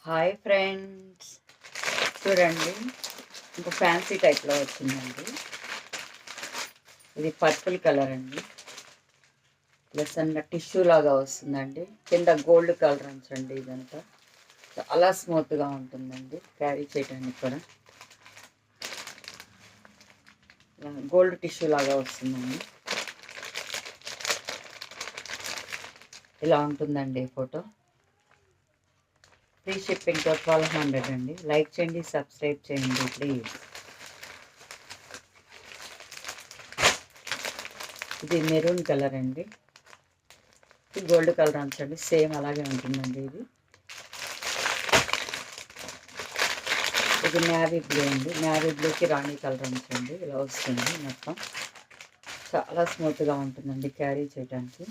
Hi friends, చూడండి ఇంకో fancy టైప్లో వచ్చిందండి. ఇది పర్పుల్ కలర్ అండి. ప్లస్ అన్న టిష్యూ లాగా వస్తుందండి. కింద గోల్డ్ కలర్ అండి. ఇదంతా చాలా స్మూత్గా ఉంటుందండి. క్యారీ చేయడానికి కూడా గోల్డ్ టిష్యూ లాగా వస్తుందండి. ఇలా ఉంటుందండి ఫోటో. ఫ్రీ షిప్పింగ్ 1200 అండి. లైక్ చేయండి, సబ్స్క్రైబ్ చేయండి ప్లీజ్. ఇది మెరూన్ కలర్ అండి. ఇది గోల్డ్ కలర్ అండి. సేమ్ అలాగే ఉంటుందండి. ఇది నేవీ బ్లూ అండి. నేవీ బ్లూకి రాణి కలర్ అండి. ఇలా వస్తుంది మొత్తం. చాలా స్మూత్గా ఉంటుందండి క్యారీ చేయడానికి.